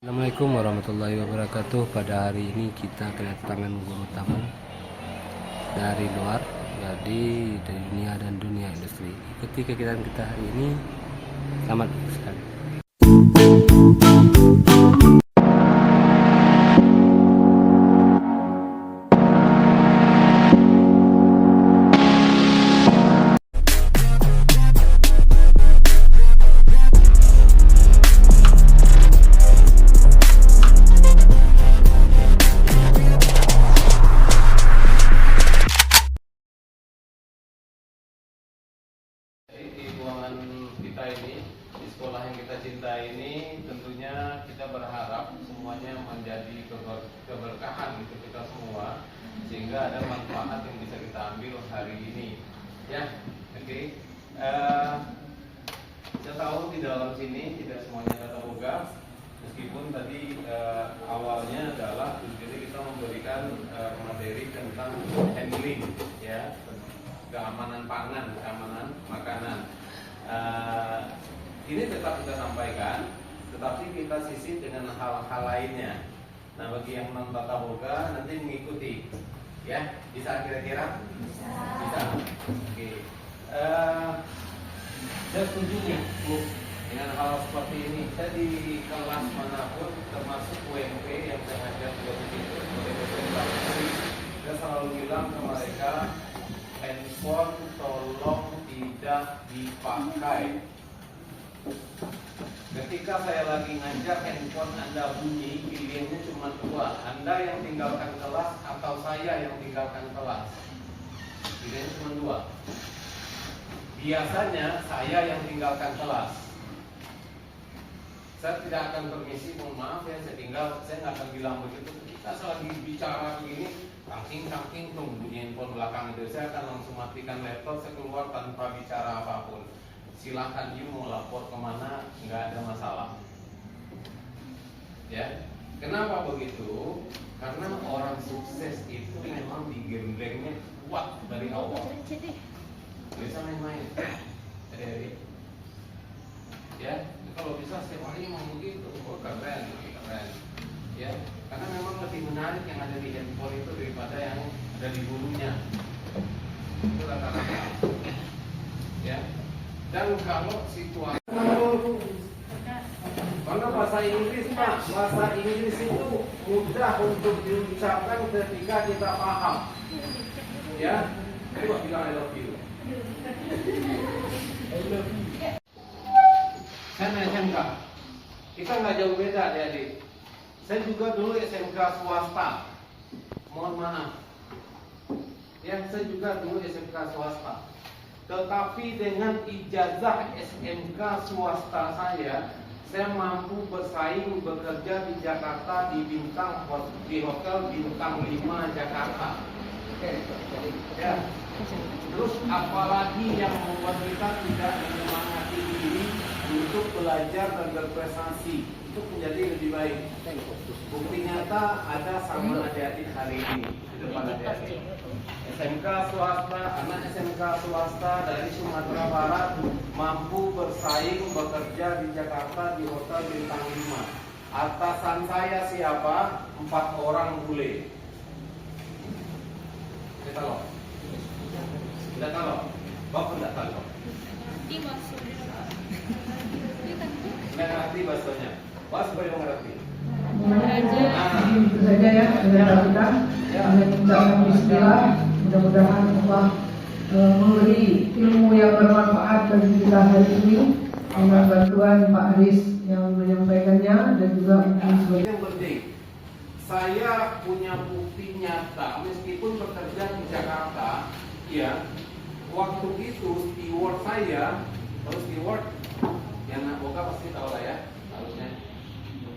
Assalamualaikum warahmatullahi wabarakatuh. Pada hari ini kita kedatangan guru tamu dari luar, jadi dari dunia dan dunia industri. Ikuti kegiatan kita hari ini. Selamat sekali. Di ruangan kita ini, di sekolah yang kita cintai ini, tentunya kita berharap semuanya menjadi keberkahan untuk kita semua, sehingga ada manfaat yang bisa kita ambil hari ini. Ya, oke. Saya tahu di dalam sini tidak semuanya tata boga, meskipun tadi awalnya adalah kita memberikan materi tentang handling, ya, keamanan pangan, keamanan makanan. Ini tetap kita sampaikan, tetapi kita sisip dengan hal-hal lainnya. Nah, bagi yang non tata boga nanti mengikuti, ya, bisa kira-kira? Bisa. Oke. Saya setuju nih, Bu, dengan hal seperti ini. Saya di kelas manapun, termasuk UMP yang saya ajar juga begitu, sebagai presentasi, saya selalu bilang ke mereka, handphone tolong tidak dipakai. Ketika saya lagi ngajar, handphone Anda bunyi, pilihannya cuma dua, Anda yang tinggalkan kelas atau saya yang tinggalkan kelas. Pilihannya cuma dua. Biasanya saya yang tinggalkan kelas. Saya tidak akan permisi, mohon maaf ya, saya nggak akan bilang begitu. Kita lagi bicara begini, tangking tuh bunyi handphone belakang itu, saya akan langsung matikan laptop, saya keluar tanpa bicara apapun. Silahkan you mau lapor kemana, nggak ada masalah. Ya, kenapa begitu? Karena orang sukses itu memang digemblengnya kuat dari awal. Bisa main-main, ya. Kalau bisa setiap hari mau begitu, keren. Ya, karena memang lebih menarik yang ada di handphone itu daripada yang ada di bulunya. Itu rata-rata. Ya. Dan kalau situasi karena bahasa Inggris, Pak, bahasa Inggris itu mudah untuk diucapkan ketika kita paham. Ya, coba bilang I love you. Saya SMK, kita nggak jauh beda, adik-adik. Saya juga dulu SMK swasta. Mohon maaf. Ya, saya juga dulu SMK swasta. Tetapi dengan ijazah SMK swasta saya mampu bersaing bekerja di Jakarta di hotel bintang 5 Jakarta. Ya. Terus apalagi yang membuat kita tidak menyemangati diri untuk belajar dan berprestasi, untuk menjadi lebih baik. Bukti nyata ada sama adik-adik hari ini di depan adik-adik. SMK swasta, anak SMK swasta dari Sumatera Barat mampu bersaing bekerja di Jakarta di hotel bintang 5. Atasan saya siapa? 4 orang bule. Kita loh. Tidak tahu, bapak tidak tahu. Tidak ngerti bahasanya. Bahas boleh mengerti. Itu saja ya, saudara kita. Dengan Bismillah, mudah-mudahan Allah memberi ilmu yang bermanfaat bagi kita hari ini dengan bantuan Pak Haris yang menyampaikannya dan juga yang penting, saya punya bukti nyata meskipun bekerja di Jakarta, ya. Waktu itu steward saya, terus steward yang anak boga pasti tahu lah ya, harusnya.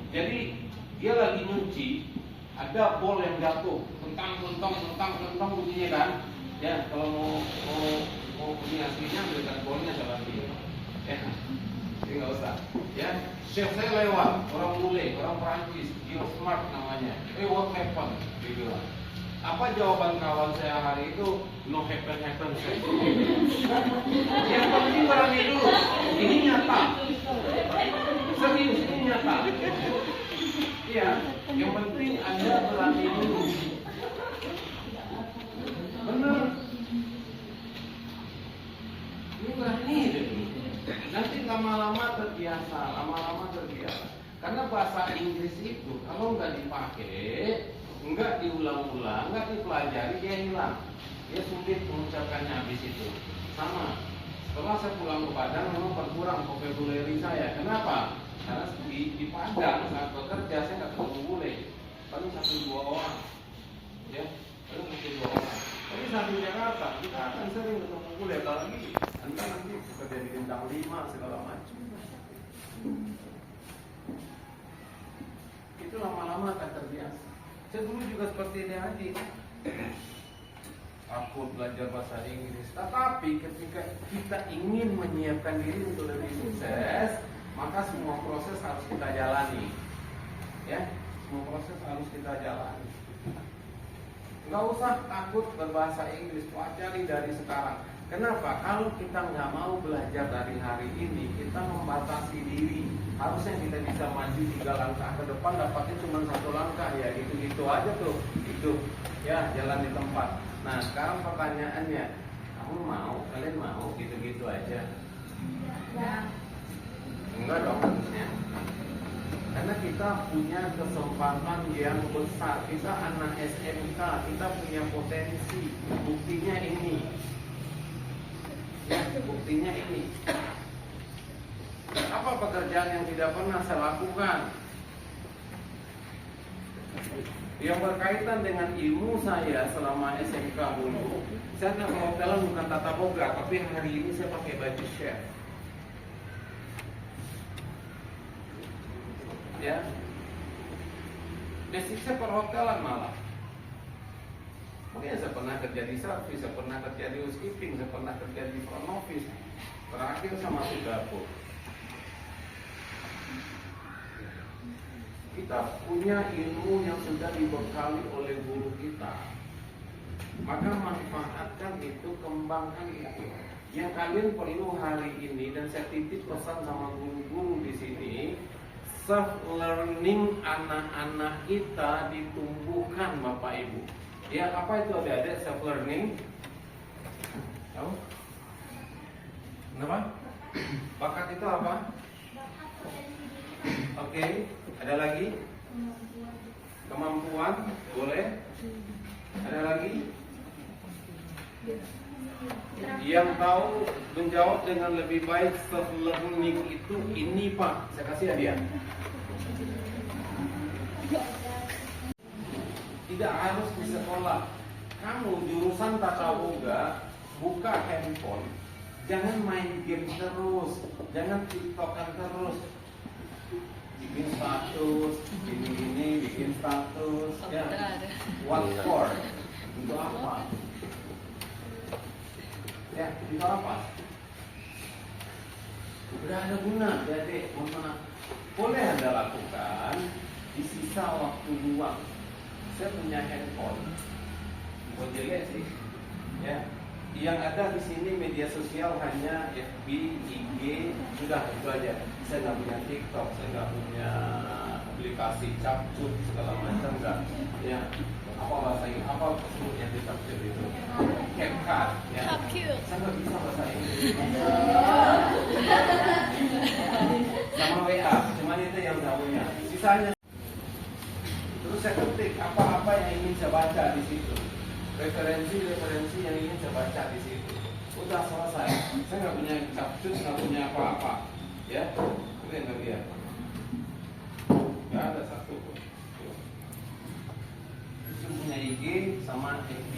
Jadi dia lagi nyuci, ada bol yang jatuh, kentang bunyinya kan. Ya, kalau mau bunyi aslinya berikan bolnya sama dia. Ya, jadi nggak usah. Ya, chef saya lewat, orang bule, orang Prancis, Gil Smart namanya. What happened? Dia bilang. Apa jawaban kawan saya hari itu? No happen. Yang penting berani dulu. Ini nyata. Serius, ini nyata. Iya, yang penting Anda berani dulu. Benar. Ini berani dulu. Nanti lama-lama terbiasa. Karena bahasa Inggris itu kalau nggak dipakai, nggak diulang-ulang, nggak dipelajari, dia hilang. Dia sulit mengucapkannya habis itu. Sama. Setelah saya pulang ke Padang, memang berkurang vocabulary saya. Kenapa? Karena di Padang saat bekerja saya nggak ketemu bule, paling 1-2 orang, ya, paling 1-2 orang. Tapi saat di Jakarta kita akan sering ketemu bule, apalagi Anda nanti bekerja di bintang 5 segala macam. Itu lama-lama akan terbiasa. Saya dulu juga seperti ini aja. Aku belajar bahasa Inggris, tetapi ketika kita ingin menyiapkan diri untuk lebih sukses, maka semua proses harus kita jalani. Ya, semua proses harus kita jalani. Nggak usah takut berbahasa Inggris, pelajari dari sekarang. Kenapa? Kalau kita nggak mau belajar dari hari ini, kita membatasi diri. Harusnya kita bisa maju 3 langkah ke depan, dapatnya cuma 1 langkah, ya gitu-gitu aja tuh. Itu ya jalan di tempat. Nah sekarang pertanyaannya, kalian mau gitu-gitu aja? Ya. Enggak dong harusnya. Karena kita punya kesempatan yang besar. Kita anak SMK, kita punya potensi. Buktinya ini. Ya, buktinya ini. Apa pekerjaan yang tidak pernah saya lakukan? Yang berkaitan dengan ilmu saya selama SMK dulu. Saya ke hotelan bukan tata boga, tapi hari ini saya pakai baju chef. Ya, basic saya perhotelan malah. Makanya saya pernah kerja di servis, saya pernah kerja di housekeeping, saya pernah kerja di front office. Terakhir sama dapur. Kita punya ilmu yang sudah dibekali oleh guru kita, maka manfaatkan itu, kembangkan itu. Yang kalian perlu hari ini, dan saya titip pesan sama guru-guru di sini, self learning anak-anak kita ditumbuhkan, Bapak Ibu. Ya, apa itu adik-adik self learning? Tahu? Kenapa? Bakat itu apa? Oke, ada lagi? Kemampuan, boleh? Ada lagi? Yang tahu menjawab dengan lebih baik self learning itu ini Pak, saya kasih hadiah. Tidak harus di sekolah. Kamu jurusan tata boga, buka handphone, jangan main game terus, jangan tiktokan terus, bikin status, ini bikin status, ya. What for? Untuk apa? Ya, itu apa? Udah ada guna, jadi mohon boleh Anda lakukan di sisa waktu luang. Saya punya handphone, jelek sih, ya. Yang ada di sini media sosial hanya FB, IG, sudah itu aja. Saya nggak punya TikTok, saya nggak punya aplikasi capcut segala macam, nggak. Ya, apa bahasa Inggris? Apa yang di capcut itu? CapCut, ya. Saya nggak bisa bahasa Inggris. Sama WA, cuma itu yang saya punya. Sisanya. Terus saya ketik apa-apa yang ingin saya baca di situ. Referensi yang ingin saya baca di situ. Udah selesai. Saya nggak punya capcut, nggak punya apa-apa. Ya, itu yang nggak lihat. Nggak ada satu pun. Itu punya IG sama FB.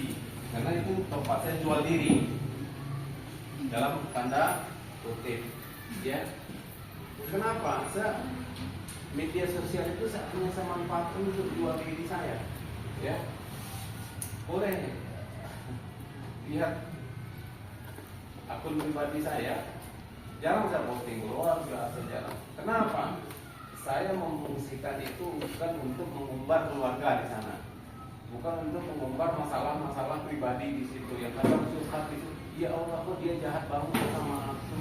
Karena itu tempat saya jual diri dalam tanda kutip. Ya. Kenapa? Media sosial itu saya punya manfaat untuk jual diri saya. Ya. Boleh lihat akun pribadi saya, jarang saya posting luar biasa jarang. Kenapa? Saya memfungsikan itu bukan untuk mengumbar keluarga di sana, bukan untuk mengumbar masalah-masalah pribadi di situ. Yang kadang susah itu, ya Allah kok dia jahat banget sama aku.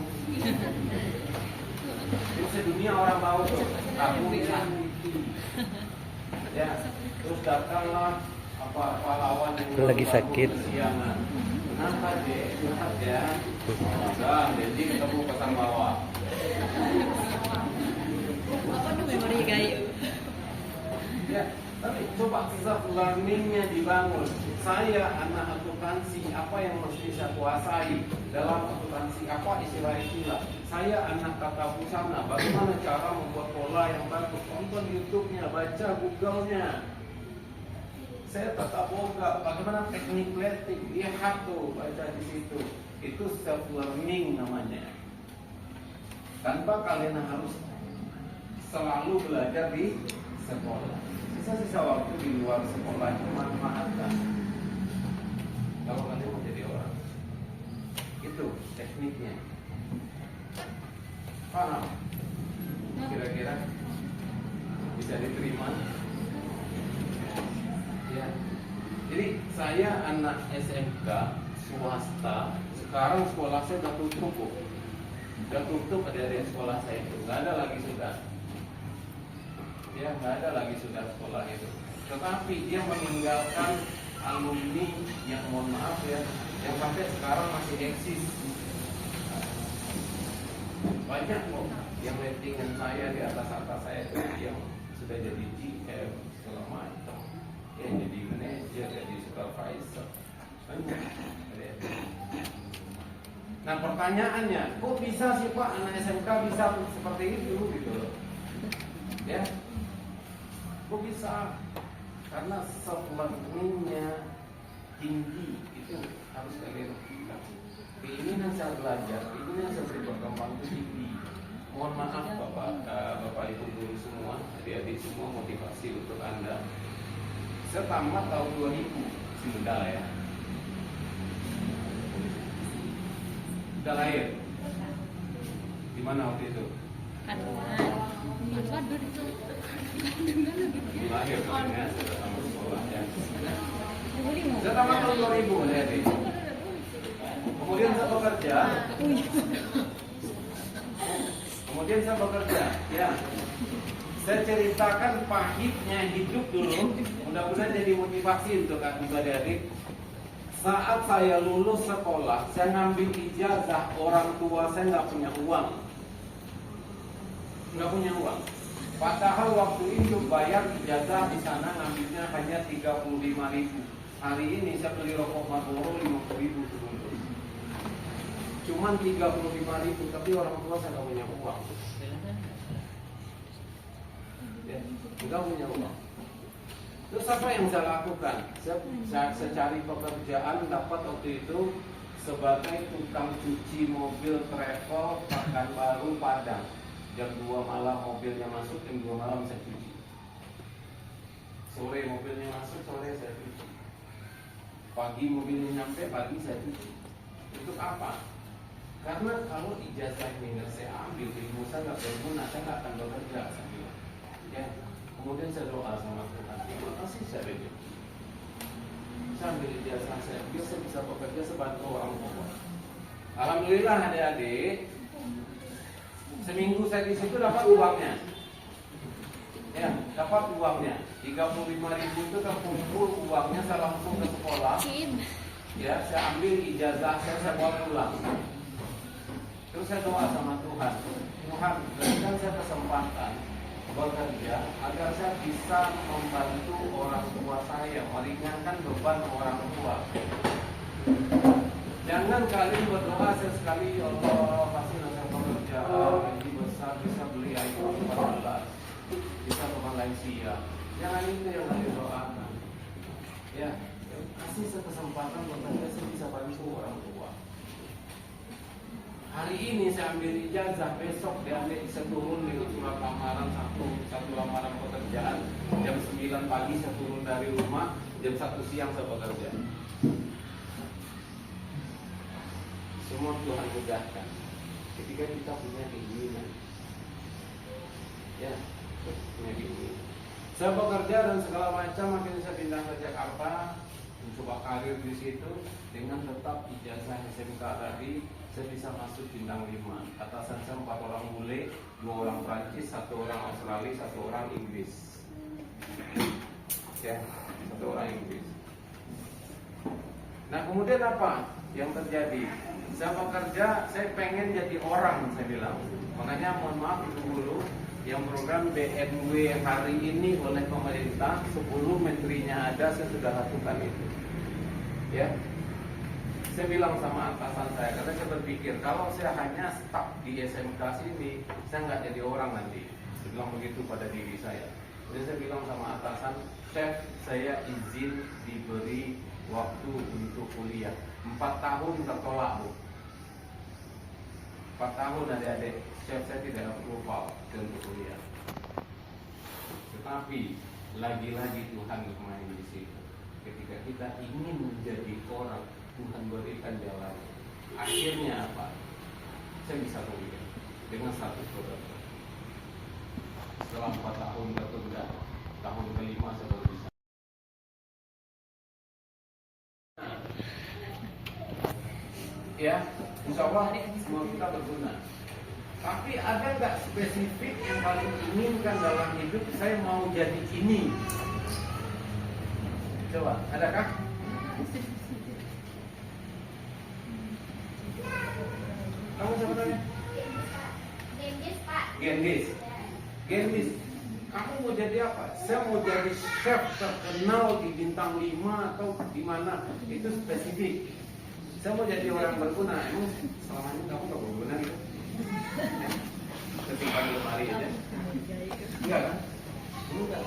Itu sedunia orang tahu tuh, aku sakiti. datanglah pahlawan yang Lagi sakit. kesiangan. Kenapa deh? Kenapa ya? Udah, jadi ketemu pasang bawah. Apa tuh memori kayu? Ya, tapi coba self learningnya dibangun. Saya anak akuntansi, apa yang mesti saya kuasai dalam akuntansi? Apa istilah-istilah? Saya anak tata busana, bagaimana cara membuat pola yang bagus? Tonton YouTube-nya, baca Google-nya. Saya tata boga, bagaimana teknik letik? Lihat tuh, baca di situ. Itu self learning namanya. Tanpa kalian harus selalu belajar di sekolah. Sisa-sisa waktu di luar sekolah itu manfaatkan. Kalau kalian mau jadi orang, itu tekniknya. Paham? Kira-kira bisa diterima? Ya. Jadi saya anak SMK swasta. Sekarang sekolah saya udah tutup, Bu. Udah tutup adik-adik sekolah saya itu. Nggak ada lagi sudah. Ya, nggak ada lagi sudah sekolah itu. Tetapi dia meninggalkan alumni yang mohon maaf ya, yang sampai sekarang masih eksis. Banyak kok yang ratingan saya di atas saya itu yang sudah jadi GM segala macam, ya jadi manajer, jadi supervisor. Banyak. Nah pertanyaannya, kok bisa sih Pak anak SMK bisa seperti itu gitu loh? Ya, kok bisa? Karena self learningnya tinggi, itu harus kalian lakukan. Keinginan saya belajar, keinginan saya berkembang itu tinggi. Mohon maaf Bapak Ibu guru semua, adik-adik semua, motivasi untuk Anda. Saya tamat tahun 2000, sudah lah ya. Sudah lahir. Di mana waktu itu? Kandungan itu. Lahir ya, sudah tamat sekolah ya. Saya tamat tahun 2000 adik. Kemudian saya bekerja. Ya. Saya ceritakan pahitnya hidup dulu. Mudah-mudahan jadi motivasi untuk adik-adik. Saat saya lulus sekolah, saya ngambil ijazah, orang tua saya nggak punya uang. Padahal waktu itu bayar ijazah di sana ngambilnya hanya 35.000. Hari ini saya beli rokok Marlboro 50.000 sebelum. Cuman 35.000, tapi orang tua saya nggak punya uang. Ya, nggak punya uang. Terus apa yang saya lakukan? Saya cari pekerjaan, dapat waktu itu sebagai tukang cuci mobil travel Pekanbaru Padang. Jam 2 malam mobilnya masuk, jam 2 malam saya cuci. Sore mobilnya masuk, sore saya cuci. Pagi mobilnya nyampe, pagi saya cuci. Untuk apa? Karena kalau ijazah ini nggak saya ambil, ilmu saya nggak berguna, saya nggak akan bekerja. Saya bilang. Ya. Kemudian saya doa sama Tuhan, terima kasih saya rezeki. Saya ambil ijazah saya, biar saya bisa bekerja sebantu orang tua. Alhamdulillah adik-adik, seminggu saya di situ dapat uangnya. Ya, dapat uangnya. 35.000 itu terkumpul uangnya, saya langsung ke sekolah. Ya, saya ambil ijazah saya bawa pulang. Terus saya doa sama Tuhan, Tuhan berikan saya kesempatan bekerja agar saya bisa membantu orang tua saya, meringankan beban orang tua. Jangan kalian berdoa sesekali, ya Allah kasih saya pekerjaan gaji besar, bisa beli iPhone 14, bisa ke Malaysia. Jangan itu yang kalian doakan. Ya, kasih saya kesempatan bekerja, saya bisa bantu orang tua. Hari ini saya ambil ijazah, besok diambil, saya turun di surat lamaran satu lamaran pekerjaan. Jam 9 pagi saya turun dari rumah, jam 1 siang saya bekerja. Semua Tuhan mudahkan ketika kita punya keinginan. Ya, punya keinginan. Saya bekerja dan segala macam, akhirnya saya pindah ke Jakarta, mencoba karir di situ dengan tetap ijazah SMK tadi. Saya bisa masuk bintang 5. Atasan saya 4 orang bule, 2 orang Prancis, 1 orang Australia, 1 orang Inggris. ya, 1 orang Inggris. Nah kemudian apa yang terjadi? Saya bekerja, saya pengen jadi orang, saya bilang. Makanya mohon maaf itu dulu, yang program BNW hari ini oleh pemerintah 10 menterinya ada, saya sudah lakukan itu. Ya, saya bilang sama atasan saya, karena saya berpikir kalau saya hanya stuck di SMK sini, saya nggak jadi orang nanti. Saya bilang begitu pada diri saya. Jadi saya bilang sama atasan, chef saya izin diberi waktu untuk kuliah. 4 tahun tertolak bu. 4 tahun adik-adik, chef saya tidak approval untuk kuliah. Tetapi lagi-lagi Tuhan bermain di situ. Ketika kita ingin menjadi orang, Tuhan berikan jalan. Akhirnya apa? Saya bisa kuliah dengan satu produk. Setelah 4 tahun tertunda, tahun kelima saya baru bisa. Ya, insya Allah semua kita berguna. Tapi ada nggak spesifik yang paling inginkan dalam hidup? Saya mau jadi ini. Coba, adakah? Kamu sebenarnya? Gendis Pak. Gendis. Gendis. Kamu mau jadi apa? Saya mau jadi chef terkenal di bintang 5 atau di mana? Itu spesifik. Saya mau jadi orang berguna. Emang selama ini kamu gak berguna gitu? Ketika hari aja. Enggak kan? Enggak.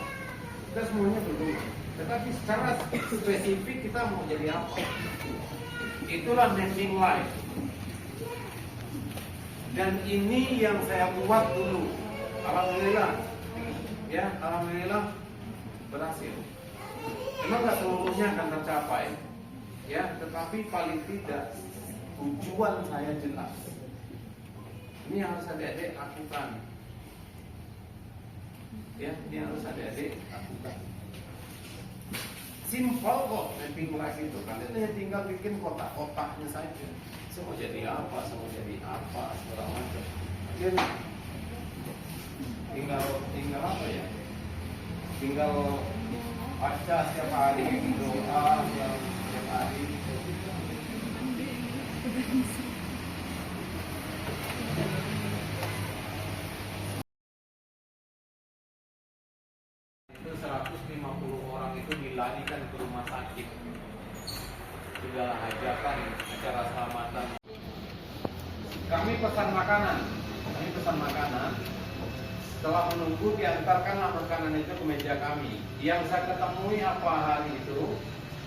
Kita semuanya berguna. Tetapi secara spesifik kita mau jadi apa? Itulah mapping life. Dan ini yang saya buat dulu. Alhamdulillah. Ya, alhamdulillah berhasil. Memang gak seluruhnya akan tercapai. Ya, tetapi paling tidak tujuan saya jelas. Ini yang harus adik-adik lakukan. Ya, ini harus adik-adik lakukan. Simple kok mapping life itu. Kalian hanya tinggal bikin kotak-kotaknya saja. Saya mau jadi apa, saya mau jadi apa, segala macam. Tinggal apa ya? Tinggal baca setiap hari, doa setiap hari. Itu 150 orang itu dilarikan ke rumah sakit. Sudah hajatan, acara selamatan. Kami pesan makanan. Setelah menunggu diantarkanlah makanan itu ke meja kami. Yang saya ketemui apa hari itu,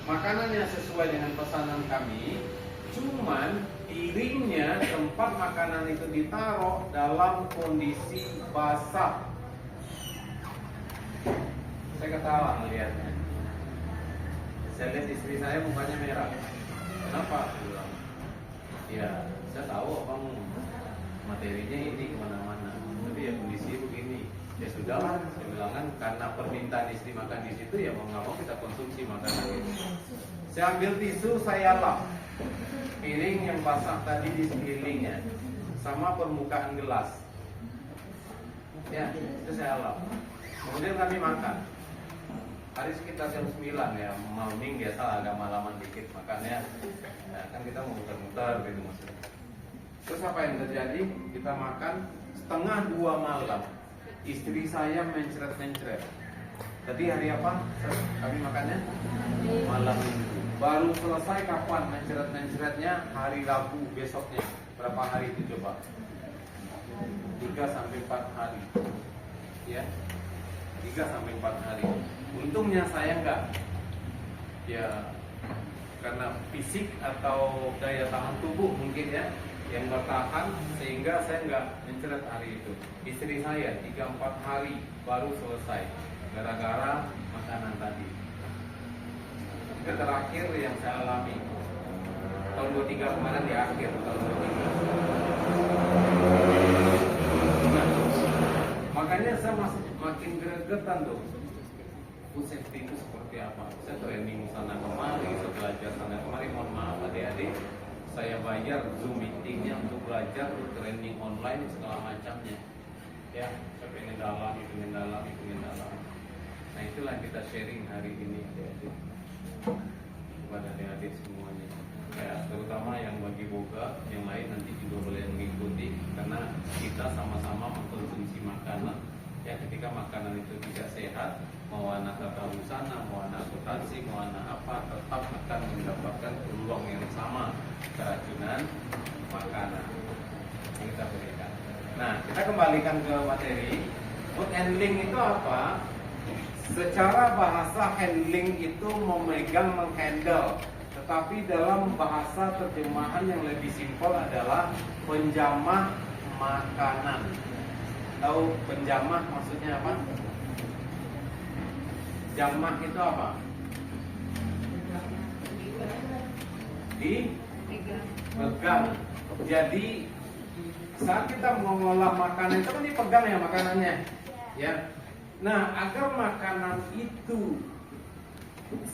makanannya sesuai dengan pesanan kami. Cuman piringnya tempat makanan itu ditaruh dalam kondisi basah. Saya ketawa melihatnya. Saya lihat istri saya mukanya merah. Kenapa? Ya, saya tahu abang materinya ini kemana-mana. Tapi ya kondisi begini. Ya sudahlah, saya bilang kan karena permintaan istri makan di situ ya mau nggak mau kita konsumsi makanan itu. Saya ambil tisu, saya lap piring yang basah tadi di sekelilingnya sama permukaan gelas. Ya, itu saya lap. Kemudian kami makan. Hari sekitar jam 9 ya, morning biasa agak malaman dikit makannya. Nah, kan kita mau muter-muter gitu maksudnya. Terus apa yang terjadi? Kita makan setengah 2 malam. Istri saya mencret-mencret. Tadi hari apa? Kami makannya malam Minggu. Baru selesai kapan mencret-mencretnya? Hari Rabu besoknya. Berapa hari itu coba? 3 sampai 4 hari. Ya. 3 sampai 4 hari. Untungnya saya enggak. Ya karena fisik atau daya tahan tubuh mungkin ya yang bertahan sehingga saya enggak mencret hari itu. Istri saya 3-4 hari baru selesai gara-gara makanan tadi. Itu terakhir yang saya alami tahun 23 kemarin di akhir tahun 23. Nah, makanya saya makin gregetan tuh. Food safety itu seperti apa? Saya training sana kemari, saya belajar sana kemari. Mohon maaf adik-adik, saya bayar Zoom meetingnya untuk belajar, untuk training online segala macamnya. Ya, saya pengen dalam. Nah Nah itulah yang kita sharing hari ini adik-adik kepada adik-adik semuanya. Ya, terutama yang bagi boga, yang lain nanti juga boleh mengikuti karena kita sama-sama mengkonsumsi makanan. Ya, ketika makanan itu tidak sehat, mau anak tata busana, mau anak akuntansi, mau anak apa, tetap akan mendapatkan peluang yang sama keracunan makanan yang kita berikan. Nah, kita kembalikan ke materi. Food handling itu apa? Secara bahasa handling itu memegang, menghandle. Tetapi dalam bahasa terjemahan yang lebih simpel adalah penjamah makanan. Tahu penjamah maksudnya apa? Jamah itu apa? Dipegang. Jadi saat kita mengolah makanan itu kan dipegang ya makanannya, ya. Nah, agar makanan itu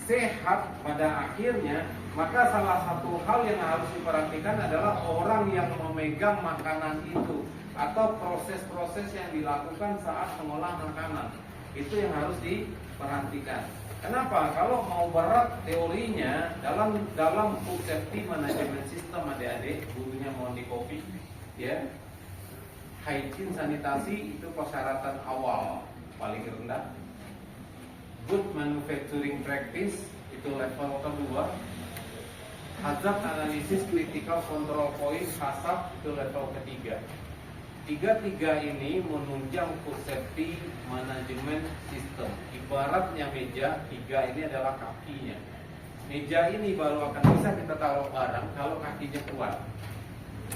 sehat pada akhirnya, maka salah satu hal yang harus diperhatikan adalah orang yang memegang makanan itu atau proses-proses yang dilakukan saat mengolah makanan. Itu yang harus diperhatikan. Kenapa? Kalau mau berat teorinya dalam food safety management system adik-adik, gurunya mohon di copy, ya. Hygiene sanitasi itu persyaratan awal paling rendah. Good manufacturing practice itu level kedua. Hazard analysis critical control point HACCP itu level ketiga. Tiga ini menunjang food safety management system. Ibaratnya meja, tiga ini adalah kakinya. Meja ini baru akan bisa kita taruh barang kalau kakinya kuat.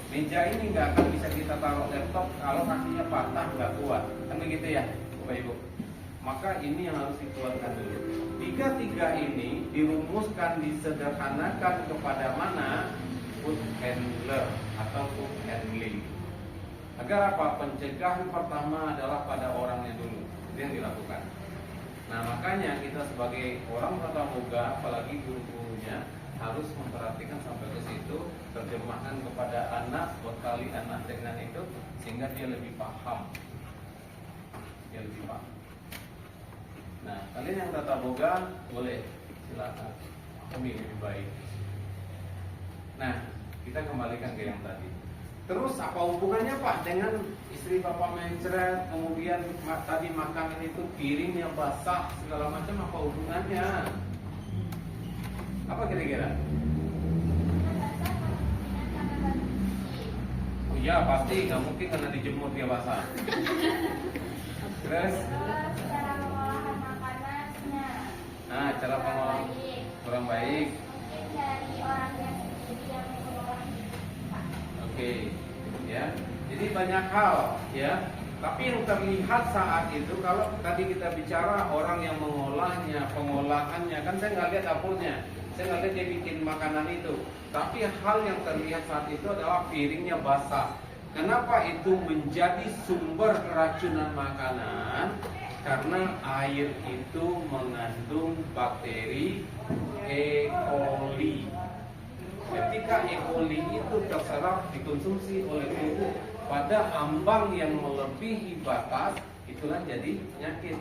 Meja ini nggak akan bisa kita taruh laptop kalau kakinya patah, nggak kuat. Kan begitu ya, Bapak Ibu? Maka ini yang harus dikeluarkan dulu. Tiga ini dirumuskan, disederhanakan kepada mana? Food handler atau food handling. Agar apa? Pencegahan pertama adalah pada orangnya dulu. Itu yang dilakukan. Nah, makanya kita sebagai orang tata boga, apalagi guru-gurunya, harus memperhatikan sampai ke situ, terjemahkan kepada anak, bekali anak dengan itu, sehingga dia lebih paham. Dia lebih paham. Nah, kalian yang tata boga boleh silakan pahami lebih baik. Nah, kita kembalikan ke yang tadi. Terus apa hubungannya Pak dengan istri Bapak mencret, kemudian tadi makanan itu piringnya basah segala macam, apa hubungannya? Apa kira-kira? Oh iya pasti, nggak mungkin karena dijemur dia basah. Terus? Cara pengolahan makanannya. Nah, cara pengolahan kurang baik. Mungkin dari orang yang sendiri yang mengolah. Oke, ya. Jadi banyak hal, ya. Tapi yang terlihat saat itu, kalau tadi kita bicara orang yang mengolahnya, pengolahannya, kan saya nggak lihat dapurnya, saya nggak lihat dia bikin makanan itu. Tapi hal yang terlihat saat itu adalah piringnya basah. Kenapa itu menjadi sumber keracunan makanan? Karena air itu mengandung bakteri E. coli. Ketika E. coli itu terserap dikonsumsi oleh tubuh pada ambang yang melebihi batas, itulah jadi penyakit.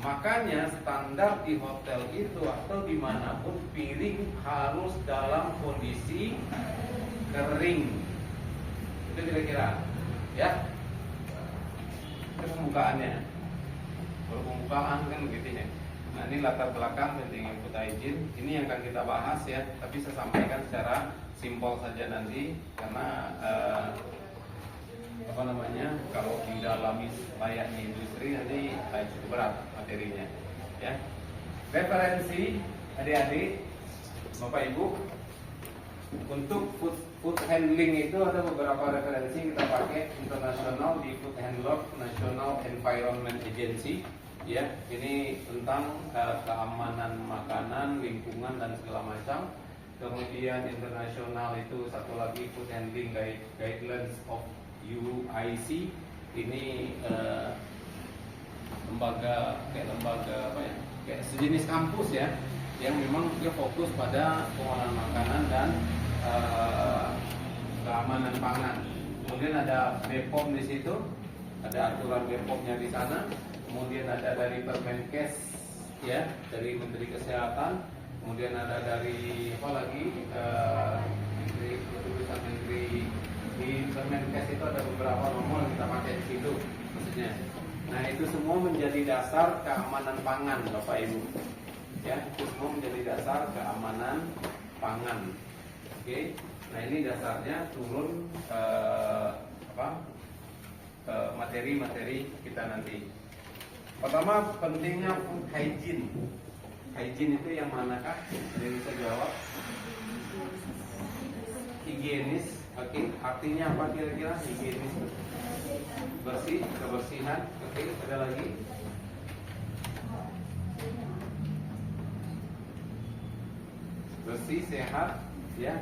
Makanya standar di hotel itu atau dimanapun piring harus dalam kondisi kering. Itu kira-kira, ya. Itu pembukaannya. Kalau pembukaan kan begitu ya. Nah, ini latar belakang pentingnya food hygiene. Ini yang akan kita bahas ya. Tapi saya sampaikan secara simpel saja nanti karena kalau didalami layaknya industri nanti cukup berat materinya. Ya. Referensi adik-adik, Bapak Ibu, untuk food handling itu ada beberapa referensi kita pakai internasional di Food Handler National Environment Agency. Ya, ini tentang keamanan makanan, lingkungan dan segala macam. Kemudian internasional itu satu lagi Food Handling Guidelines of UIC. Ini lembaga apa ya? Kayak sejenis kampus ya, yang memang dia fokus pada pengolahan makanan dan keamanan pangan. Kemudian ada BPOM di situ, ada aturan Bepomnya di sana, kemudian ada dari Permenkes, ya, dari Menteri Kesehatan, kemudian ada dari apa lagi, Menteri Keputusan Menteri di Permenkes itu ada beberapa nomor yang kita pakai di situ, maksudnya. Nah itu semua menjadi dasar keamanan pangan, Bapak Ibu. Ya, itu semua menjadi dasar keamanan pangan. Oke, nah ini dasarnya turun materi-materi kita nanti. Pertama, pentingnya food hygiene. Hygiene itu yang manakah? Ada bisa jawab? Higienis. Oke, artinya apa kira-kira higienis? Bersih, kebersihan. Oke, ada lagi? Bersih, sehat, ya.